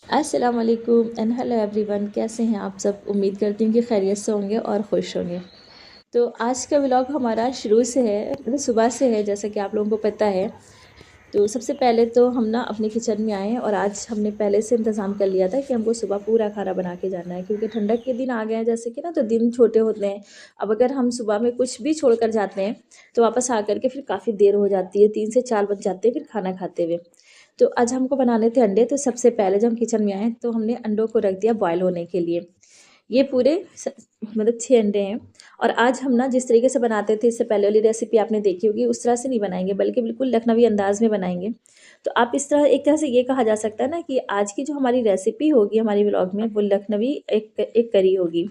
अस्सलाम वालेकुम and hello everyone. कैसे हैं आप सब? उम्मीद करती हूँ कि खैरियत से होंगे और खुश होंगे। तो आज का व्लॉग हमारा शुरू से है, मतलब सुबह से है, जैसा कि आप लोगों को पता है। तो सबसे पहले तो हम ना अपने किचन में आए और आज हमने पहले से इंतज़ाम कर लिया था कि हमको सुबह पूरा खाना बना के जाना है, क्योंकि ठंडक के दिन आ गए हैं जैसे कि ना, तो दिन छोटे होते हैं। अब अगर हम सुबह में कुछ भी छोड़ कर जाते हैं तो वापस आकर के फिर काफ़ी देर हो जाती है, 3 से 4 बज जाते हैं फिर खाना खाते हुए। तो आज हमको बनाने थे अंडे। तो सबसे पहले जब हम किचन में आए तो हमने अंडों को रख दिया बॉयल होने के लिए। ये पूरे मतलब 6 अंडे हैं। और आज हम ना जिस तरीके से बनाते थे, इससे पहले वाली रेसिपी आपने देखी होगी, उस तरह से नहीं बनाएंगे, बल्कि बिल्कुल लखनवी अंदाज में बनाएंगे। तो आप इस तरह, एक तरह से ये कहा जा सकता है ना कि आज की जो हमारी रेसिपी होगी हमारी व्लॉग में, वो लखनवी एक एक करी होगी।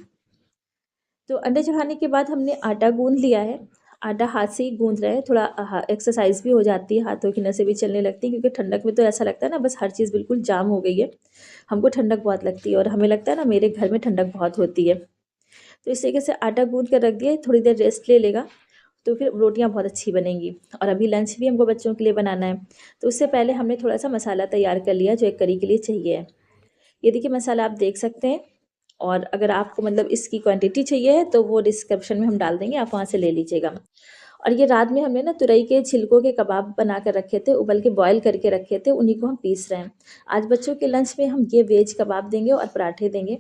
तो अंडे चढ़ाने के बाद हमने आटा गूंद लिया है। आटा हाथ से ही गूंद रहे हैं, थोड़ा एक्सरसाइज भी हो जाती है, हाथों की नसें भी चलने लगती हैं, क्योंकि ठंडक में तो ऐसा लगता है ना, बस हर चीज़ बिल्कुल जाम हो गई है। हमको ठंडक बहुत लगती है और हमें लगता है ना, मेरे घर में ठंडक बहुत होती है। तो इस तरीके से आटा गूंद कर रख दिया, थोड़ी देर रेस्ट ले लेगा तो फिर रोटियां बहुत अच्छी बनेंगी। और अभी लंच भी हमको बच्चों के लिए बनाना है। तो उससे पहले हमने थोड़ा सा मसाला तैयार कर लिया जो एक करी के लिए चाहिए। ये देखिए मसाला आप देख सकते हैं। और अगर आपको मतलब इसकी क्वांटिटी चाहिए है तो वो डिस्क्रिप्शन में हम डाल देंगे, आप वहाँ से ले लीजिएगा। और ये रात में हमने ना तुरई के छिलकों के कबाब बना कर रखे थे, उबल के बॉयल करके रखे थे, उन्हीं को हम पीस रहे हैं। आज बच्चों के लंच में हम ये वेज कबाब देंगे और पराठे देंगे।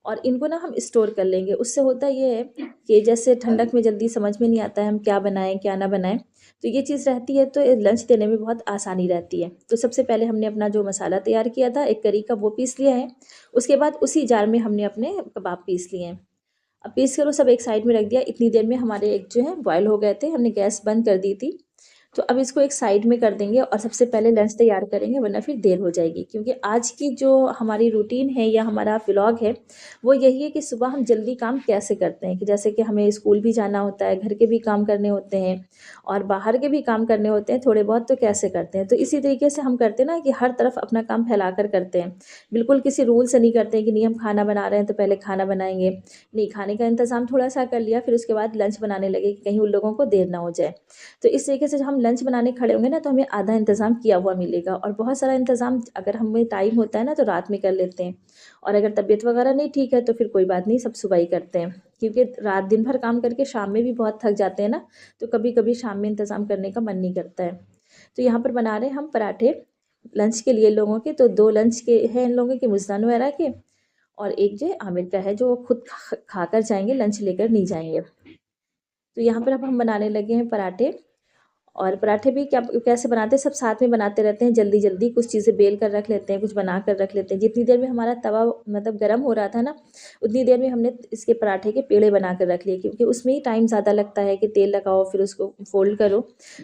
और इनको ना हम स्टोर कर लेंगे। उससे होता ये है कि जैसे ठंडक में जल्दी समझ में नहीं आता है हम क्या बनाएं क्या ना बनाएं, तो ये चीज़ रहती है तो लंच देने में बहुत आसानी रहती है। तो सबसे पहले हमने अपना जो मसाला तैयार किया था एक करी का, वो पीस लिया है। उसके बाद उसी जार में हमने अपने कबाब पीस लिए हैं। अब पीस कर वो सब एक साइड में रख दिया। इतनी देर में हमारे एग जो है बॉयल हो गए थे, हमने गैस बंद कर दी थी। तो अब इसको एक साइड में कर देंगे और सबसे पहले लंच तैयार करेंगे, वरना फिर देर हो जाएगी। क्योंकि आज की जो हमारी रूटीन है या हमारा व्लॉग है, वो यही है कि सुबह हम जल्दी काम कैसे करते हैं, कि जैसे कि हमें स्कूल भी जाना होता है, घर के भी काम करने होते हैं और बाहर के भी काम करने होते हैं थोड़े बहुत, तो कैसे करते हैं। तो इसी तरीके से हम करते हैं ना कि हर तरफ अपना काम फैला कर करते हैं। बिल्कुल किसी रूल से नहीं करते हैं कि नहीं हम खाना बना रहे हैं तो पहले खाना बनाएंगे। नहीं, खाने का इंतज़ाम थोड़ा सा कर लिया, फिर उसके बाद लंच बनाने लगे कि कहीं उन लोगों को देर ना हो जाए। तो इस तरीके से जब हम लंच बनाने खड़े होंगे ना, तो हमें आधा इंतज़ाम किया हुआ मिलेगा। और बहुत सारा इंतज़ाम अगर हमें टाइम होता है ना तो रात में कर लेते हैं। और अगर तबीयत वगैरह नहीं ठीक है तो फिर कोई बात नहीं, सब सुबह ही करते हैं। क्योंकि रात दिन भर काम करके शाम में भी बहुत थक जाते हैं ना, तो कभी कभी शाम में इंतज़ाम करने का मन नहीं करता है। तो यहाँ पर बना रहे हैं हम पराठे लंच के लिए लोगों के। तो 2 लंच के हैं इन लोगों के, मुस्कान वगैरह के, और एक जो है आमिर का है, जो वो खुद खाकर जाएंगे, लंच लेकर नहीं जाएंगे। तो यहाँ पर अब हम बनाने लगे हैं पराठे। और पराठे भी क्या कैसे बनाते हैं, सब साथ में बनाते रहते हैं, जल्दी जल्दी कुछ चीज़ें बेल कर रख लेते हैं, कुछ बना कर रख लेते हैं। जितनी देर में हमारा तवा मतलब गर्म हो रहा था ना, उतनी देर में हमने इसके पराठे के पेड़े बना कर रख लिए, क्योंकि उसमें ही टाइम ज़्यादा लगता है कि तेल लगाओ फिर उसको फोल्ड करो।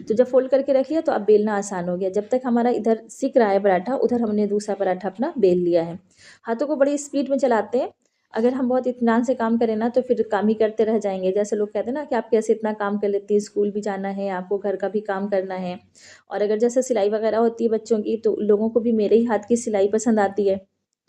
तो जब फोल्ड करके रख लिया तो अब बेलना आसान हो गया। जब तक हमारा इधर सिक रहा है पराठा, उधर हमने दूसरा पराठा अपना बेल लिया है। हाथों को बड़ी स्पीड में चलाते हैं। अगर हम बहुत इत्मीनान से काम करें ना तो फिर काम ही करते रह जाएंगे। जैसे लोग कहते हैं ना कि आप कैसे इतना काम कर लेती हैं, स्कूल भी जाना है आपको, घर का भी काम करना है। और अगर जैसे सिलाई वगैरह होती है बच्चों की, तो लोगों को भी मेरे ही हाथ की सिलाई पसंद आती है।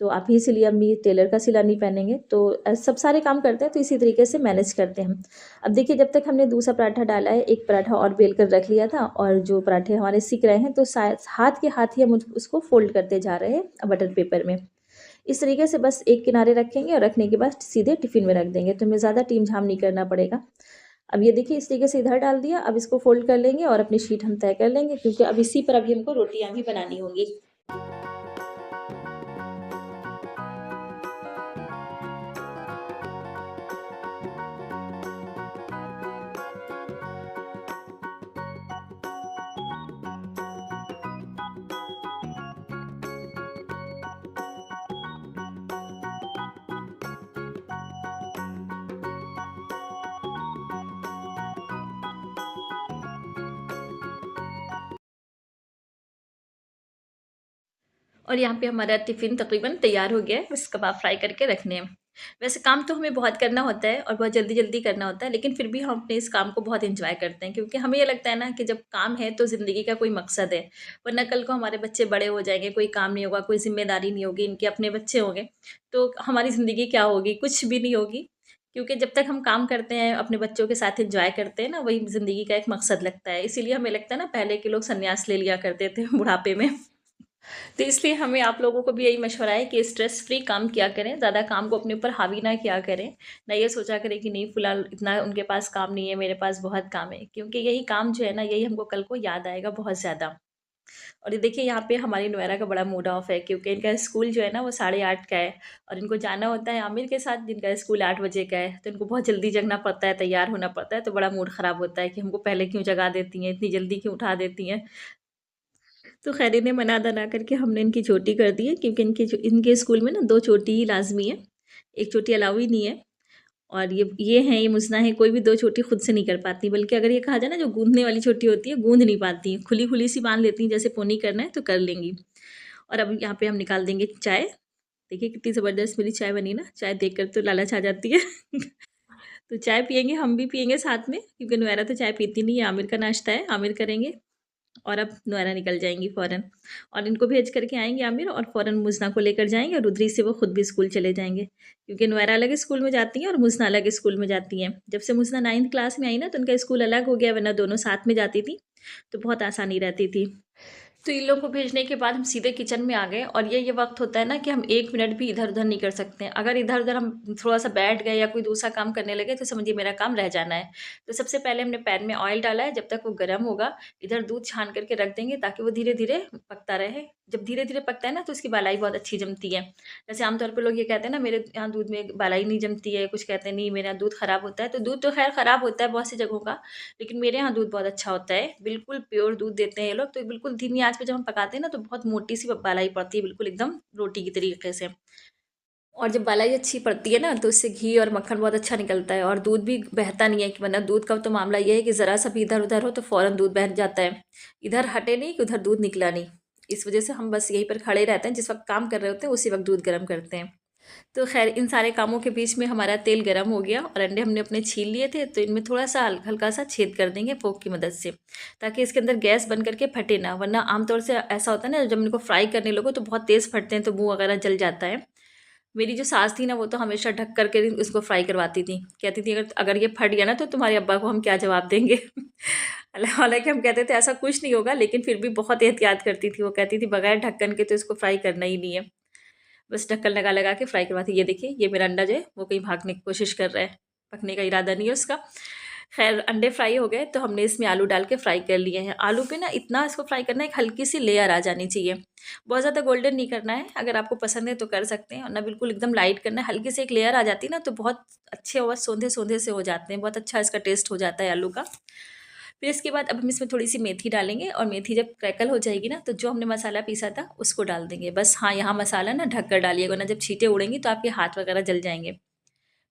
तो आप ही सिलिए, अम्मी टेलर का सिला नहीं पहनेंगे। तो सब सारे काम करते हैं, तो इसी तरीके से मैनेज करते हैं हम। अब देखिए, जब तक हमने दूसरा पराठा डाला है, एक पराठा और बेल कर रख लिया था, और जो पराठे हमारे सिक रहे हैं तो शायद हाथ के हाथ ही हम उसको फोल्ड करते जा रहे हैं बटर पेपर में। इस तरीके से बस एक किनारे रखेंगे और रखने के बाद सीधे टिफ़िन में रख देंगे, तो हमें ज़्यादा टीम झाम नहीं करना पड़ेगा। अब ये देखिए इस तरीके से इधर डाल दिया। अब इसको फ़ोल्ड कर लेंगे और अपनी शीट हम तय कर लेंगे, क्योंकि अब इसी पर अभी हमको रोटियाँ भी बनानी होंगी। और यहाँ पे हमारा टिफ़िन तकरीबन तैयार हो गया है, बस कबाब फ्राई करके रखने हैं। वैसे काम तो हमें बहुत करना होता है और बहुत जल्दी-जल्दी करना होता है, लेकिन फिर भी हम अपने इस काम को बहुत एन्जॉय करते हैं, क्योंकि हमें ये लगता है ना कि जब काम है तो ज़िंदगी का कोई मकसद है। वरना कल को हमारे बच्चे बड़े हो जाएँगे, कोई काम नहीं होगा, कोई ज़िम्मेदारी नहीं होगी, इनके अपने बच्चे होंगे, तो हमारी ज़िंदगी क्या होगी? कुछ भी नहीं होगी। क्योंकि जब तक हम काम करते हैं, अपने बच्चों के साथ एन्जॉय करते हैं ना, वही ज़िंदगी का एक मकसद लगता है। इसीलिए हमें लगता है ना, पहले के लोग संन्यास ले लिया करते थे बुढ़ापे में। तो इसलिए हमें आप लोगों को भी यही मशवरा है कि स्ट्रेस फ्री काम किया करें, ज़्यादा काम को अपने ऊपर हावी ना किया करें। ना ये सोचा करें कि नहीं फ़िलहाल इतना उनके पास काम नहीं है, मेरे पास बहुत काम है, क्योंकि यही काम जो है ना, यही हमको कल को याद आएगा बहुत ज़्यादा। और ये देखिए यहाँ पे हमारी नुएरा का बड़ा मूड ऑफ है, क्योंकि इनका स्कूल जो है ना वो 8:30 का है, और इनको जाना होता है आमिर के साथ, जिनका स्कूल 8 बजे का है। तो इनको बहुत जल्दी जगना पड़ता है, तैयार होना पड़ता है, तो बड़ा मूड ख़राब होता है कि हमको पहले क्यों जगा देती हैं, इतनी जल्दी क्यों उठा देती हैं। तो खैर इन्हें मना-धना करके हमने इनकी चोटी कर दी है, क्योंकि इनके स्कूल में ना 2 चोटी ही लाज़मी है, 1 चोटी अलाउ ही नहीं है। और ये हैं, ये मुज़ना है, कोई भी 2 चोटी खुद से नहीं कर पाती, बल्कि अगर ये कहा जाए ना, जो गूँथने वाली चोटी होती है, गूँथ नहीं पाती हैं, खुली-खुली सी बाँध लेती हैं, जैसे पोनी करना है तो कर लेंगी। और अब यहाँ पे हम निकाल देंगे चाय। देखिए कितनी ज़बरदस्त मेरी चाय बनी ना, चाय देखकर तो लालच आ जाती है। तो चाय पिएँगे, हम भी पिएँगे साथ में, क्योंकि नुएरा तो चाय पीती नहीं है, आमिर का नाश्ता है, आमिर करेंगे। और अब नुएरा निकल जाएँगी फ़ौरन, और इनको भेज कर के आएँगे आमिर, और फ़ौरन मुज़ना को लेकर जाएँगे, और उधरी से वो खुद भी स्कूल चले जाएँगे। क्योंकि नुएरा अलग स्कूल में जाती हैं और मुज़ना अलग स्कूल में जाती हैं। जब से मुज़ना 9th क्लास में आई ना, तो उनका स्कूल अलग हो गया, वरना दोनों साथ में जाती थी, तो बहुत आसानी रहती थी। तो इन लोगों को भेजने के बाद हम सीधे किचन में आ गए, और ये वक्त होता है ना कि हम 1 मिनट भी इधर उधर नहीं कर सकते हैं। अगर इधर उधर हम थोड़ा सा बैठ गए या कोई दूसरा काम करने लगे, तो समझिए मेरा काम रह जाना है। तो सबसे पहले हमने पैन में ऑयल डाला है, जब तक वो गर्म होगा इधर दूध छान करके रख देंगे, ताकि वो धीरे धीरे पकता रहे। जब धीरे धीरे पकता है ना, तो उसकी बालाई बहुत अच्छी जमती है। जैसे आमतौर पर लोग ये कहते हैं ना, मेरे यहाँ दूध में बालाई नहीं जमती है, कुछ कहते हैं नहीं मेरा दूध खराब होता है। तो दूध तो खैर खराब होता है बहुत सी जगहों का, लेकिन मेरे यहाँ दूध बहुत अच्छा होता है, बिल्कुल प्योर दूध देते हैं ये लोग। तो बिल्कुल धीमी आँच पे जब हम पकाते हैं ना, तो बहुत मोटी सी बालाई पड़ती है, बिल्कुल एकदम रोटी की तरीके से। और जब बालाई अच्छी पड़ती है ना, तो उससे घी और मक्खन बहुत अच्छा निकलता है, और दूध भी बहता नहीं है। कि वरना दूध का तो मामला ये है कि ज़रा सा भी इधर उधर हो तो फ़ौरन दूध बह जाता है, इधर हटे नहीं कि उधर दूध निकला नहीं। इस वजह से हम बस यहीं पर खड़े रहते हैं, जिस वक्त काम कर रहे होते हैं उसी वक्त दूध गर्म करते हैं। तो ख़ैर इन सारे कामों के बीच में हमारा तेल गरम हो गया, और अंडे हमने अपने छील लिए थे, तो इनमें थोड़ा सा हल्का सा छेद कर देंगे फोक की मदद से, ताकि इसके अंदर गैस बन करके फटे ना। वरना आमतौर से ऐसा होता है ना, जब इनको फ्राई करने लगो तो बहुत तेज़ फटते हैं, तो मुँह वगैरह जल जाता है। मेरी जो सास थी ना, वो तो हमेशा ढक करके इसको फ्राई करवाती थी, कहती थी अगर अगर ये फट गया ना, तो तुम्हारे अब्बा को हम क्या जवाब देंगे। हालांकि हम कहते थे ऐसा कुछ नहीं होगा, लेकिन फिर भी बहुत एहतियात करती थी। वो कहती थी बगैर ढक्कन के तो इसको फ्राई करना ही नहीं है, बस ढक्कन लगा लगा के फ्राई करवाती। ये देखिए, ये मेरा अंडा जो है वो कहीं भागने की कोशिश कर रहा है, पकने का इरादा नहीं है उसका। खैर अंडे फ्राई हो गए, तो हमने इसमें आलू डाल के फ्राई कर लिए हैं। आलू पे ना इतना इसको फ्राई करना है, एक हल्की सी लेयर आ जानी चाहिए, बहुत ज़्यादा गोल्डन नहीं करना है। अगर आपको पसंद है तो कर सकते हैं, और ना बिल्कुल एकदम लाइट करना है। हल्की से एक लेयर आ जाती है ना, तो बहुत अच्छे और सोंधे सोंधे से हो जाते हैं, बहुत अच्छा इसका टेस्ट हो जाता है आलू का। फिर इसके बाद अब हम इसमें थोड़ी सी मेथी डालेंगे, और मेथी जब क्रैकल हो जाएगी ना, तो जो हमने मसाला पीसा था उसको डाल देंगे। बस हाँ, यहाँ मसाला ना ढक कर डालिएगा, ना जब छींटे उड़ेंगी तो आपके हाथ वगैरह जल जाएंगे।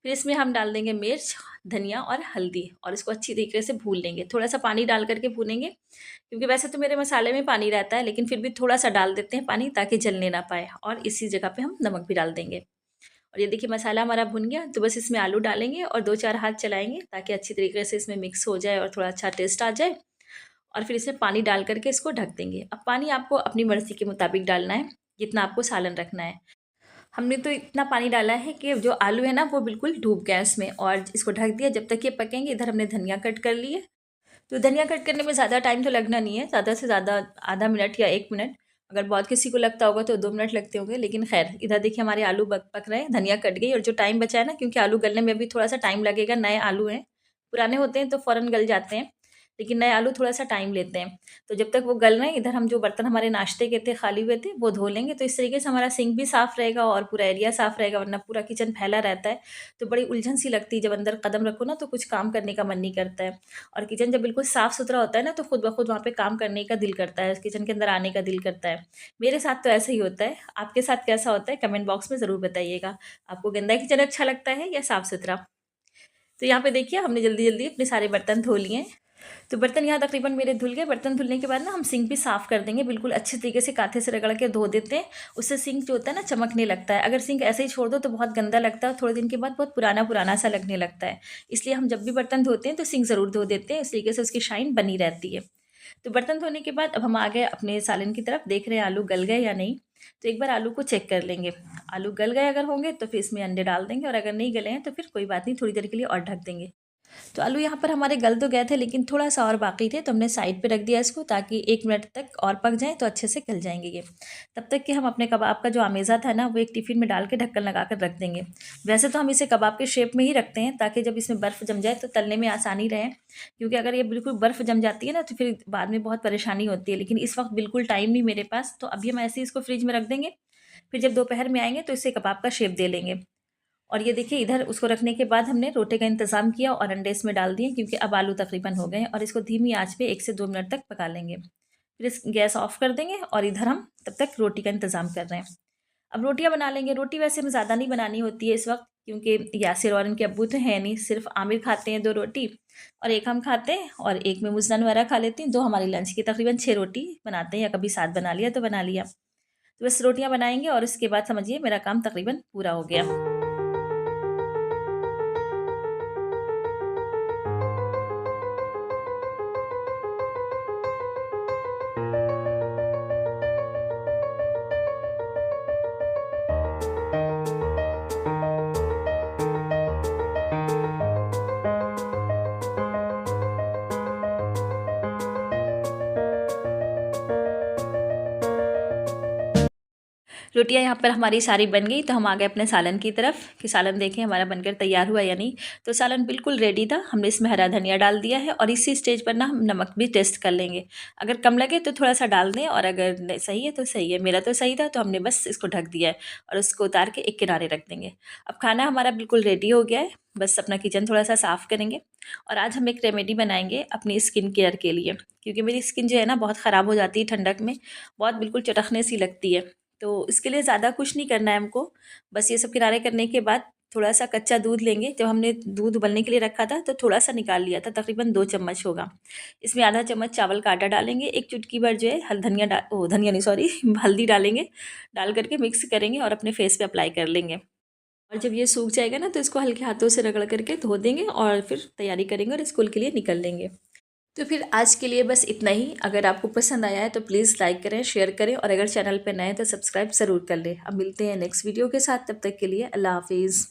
फिर इसमें हम डाल देंगे मिर्च, धनिया और हल्दी, और इसको अच्छी तरीके से भून लेंगे। थोड़ा सा पानी डाल करके भूनेंगे, क्योंकि वैसे तो मेरे मसाले में पानी रहता है, लेकिन फिर भी थोड़ा सा डाल देते हैं पानी, ताकि जलने ना पाए। और इसी जगह पे हम नमक भी डाल देंगे। और ये देखिए मसाला हमारा भुन गया, तो बस इसमें आलू डालेंगे और 2-4 हाथ चलाएंगे, ताकि अच्छी तरीके से इसमें मिक्स हो जाए और थोड़ा अच्छा टेस्ट आ जाए। और फिर इसमें पानी डाल करके इसको ढक देंगे। अब पानी आपको अपनी मर्ज़ी के मुताबिक डालना है, जितना आपको सालन रखना है। हमने तो इतना पानी डाला है कि जो आलू है ना, वो बिल्कुल डूब गया इसमें, और इसको ढक दिया जब तक ये पकेंगे। इधर हमने धनिया कट कर लिए। तो धनिया कट करने में ज़्यादा टाइम तो लगना नहीं है, ज़्यादा से ज़्यादा आधा मिनट या 1 मिनट। अगर बहुत किसी को लगता होगा तो 2 मिनट लगते होंगे, लेकिन खैर इधर देखिए हमारे आलू पक रहे हैं, धनिया कट गई, और जो टाइम बचा है ना, क्योंकि आलू गलने में भी थोड़ा सा टाइम लगेगा, नए आलू हैं, पुराने होते हैं तो फ़ौरन गल जाते हैं, लेकिन नए आलू थोड़ा सा टाइम लेते हैं। तो जब तक वो गल रहे हैं, इधर हम जो बर्तन हमारे नाश्ते के थे खाली हुए थे, वो धो लेंगे। तो इस तरीके से हमारा सिंक भी साफ़ रहेगा और पूरा एरिया साफ़ रहेगा, वरना पूरा किचन फैला रहता है तो बड़ी उलझन सी लगती है। जब अंदर कदम रखो ना, तो कुछ काम करने का मन नहीं करता है। और किचन जब बिल्कुल साफ़ सुथरा होता है ना, तो खुद ब खुद वहाँ पे काम करने का दिल करता है, किचन के अंदर आने का दिल करता है। मेरे साथ तो ऐसा ही होता है, आपके साथ कैसा होता है कमेंट बॉक्स में ज़रूर बताइएगा। आपको गंदा किचन अच्छा लगता है या साफ़ सुथरा? तो यहाँ पे देखिए हमने जल्दी जल्दी अपने सारे बर्तन धो लिए हैं। तो बर्तन यहाँ तकरीबन मेरे धुल गए। बर्तन धुलने के बाद ना हम सिंक भी साफ़ कर देंगे, बिल्कुल अच्छे तरीके से कांथे से रगड़ के धो देते हैं। उससे सिंक जो होता है ना, चमकने लगता है। अगर सिंक ऐसे ही छोड़ दो तो बहुत गंदा लगता है, और थोड़े दिन के बाद बहुत पुराना पुराना सा लगने लगता है। इसलिए हम जब भी बर्तन धोते हैं तो सिंक ज़रूर धो देते हैं, इस तरीके से उसकी शाइन बनी रहती है। तो बर्तन धोने के बाद अब हम आ गए अपने सालन की तरफ, देख रहे हैं आलू गल गए या नहीं। तो एक बार आलू को चेक कर लेंगे। आलू गल गए अगर होंगे तो फिर इसमें अंडे डाल देंगे, और अगर नहीं गले हैं तो फिर कोई बात नहीं, थोड़ी देर के लिए और ढक देंगे। तो आलू यहाँ पर हमारे गल तो गए थे, लेकिन थोड़ा सा और बाकी थे, तो हमने साइड पे रख दिया इसको, ताकि 1 मिनट तक और पक जाएँ तो अच्छे से गल जाएंगे ये। तब तक कि हम अपने कबाब का जो आमेज़ा था ना, वो एक टिफ़िन में डाल के ढक्कन लगा कर रख देंगे। वैसे तो हम इसे कबाब के शेप में ही रखते हैं, ताकि जब इसमें बर्फ़ जम जाए तो तलने में आसानी रहे, क्योंकि अगर ये बिल्कुल बर्फ़ जम जाती है ना, तो फिर बाद में बहुत परेशानी होती है। लेकिन इस वक्त बिल्कुल टाइम नहीं मेरे पास, तो अभी हम ऐसे ही इसको फ्रिज में रख देंगे। फिर जब दोपहर में आएंगे तो इसे कबाब का शेप दे लेंगे। और ये देखिए, इधर उसको रखने के बाद हमने रोटी का इंतज़ाम किया और अंडे इसमें डाल दिए, क्योंकि अब आलू तकरीबन हो गए हैं, और इसको धीमी आंच पे 1 से 2 मिनट तक पका लेंगे। फिर इस गैस ऑफ कर देंगे, और इधर हम तब तक रोटी का इंतज़ाम कर रहे हैं। अब रोटियां बना लेंगे। रोटी वैसे हमें ज़्यादा नहीं बनानी होती है इस वक्त, क्योंकि यासिर और इनके अब्बू तो है नहीं, सिर्फ आमिर खाते हैं 2 रोटी, और 1 हम खाते हैं, और 1 में मुजदान वगैरह खा लेती हैं। 2 हमारी लंच की, तकरीबन 6 रोटी बनाते हैं, या कभी 7 बना लिया तो बना लिया। तो बस रोटियां बनाएंगे, और इसके बाद समझिए मेरा काम तकरीबन पूरा हो गया। रोटियां यहाँ पर हमारी सारी बन गई, तो हम आ गए अपने सालन की तरफ कि सालन देखें हमारा बनकर तैयार हुआ या नहीं। तो सालन बिल्कुल रेडी था। हमने इसमें हरा धनिया डाल दिया है, और इसी स्टेज पर ना हम नमक भी टेस्ट कर लेंगे। अगर कम लगे तो थोड़ा सा डाल दें, और अगर सही है तो सही है। मेरा तो सही था, तो हमने बस इसको ढक दिया है, और उसको उतार के एक किनारे रख देंगे। अब खाना हमारा बिल्कुल रेडी हो गया है, बस अपना किचन थोड़ा सा साफ़ करेंगे। और आज हम एक रेमेडी बनाएंगे अपनी स्किन केयर के लिए, क्योंकि मेरी स्किन जो है ना बहुत ख़राब हो जाती है ठंडक में, बहुत बिल्कुल चटकने सी लगती है। तो इसके लिए ज़्यादा कुछ नहीं करना है हमको। बस ये सब किनारे करने के बाद थोड़ा सा कच्चा दूध लेंगे। जब हमने दूध उबलने के लिए रखा था तो थोड़ा सा निकाल लिया था, तकरीबन 2 चम्मच होगा। इसमें आधा चम्मच चावल का आटा डालेंगे, एक चुटकी भर जो है धनिया नहीं, सॉरी हल्दी डालेंगे। डाल करके मिक्स करेंगे और अपने फेस पे अप्लाई कर लेंगे। और जब ये सूख जाएगा ना, तो इसको हल्के हाथों से रगड़ करके धो देंगे, और फिर तैयारी करेंगे और स्कूल के लिए निकल लेंगे। तो फिर आज के लिए बस इतना ही। अगर आपको पसंद आया है तो प्लीज़ लाइक करें, शेयर करें, और अगर चैनल पर नए हैं तो सब्सक्राइब ज़रूर कर लें। अब मिलते हैं नेक्स्ट वीडियो के साथ, तब तक के लिए अल्लाह हाफिज़।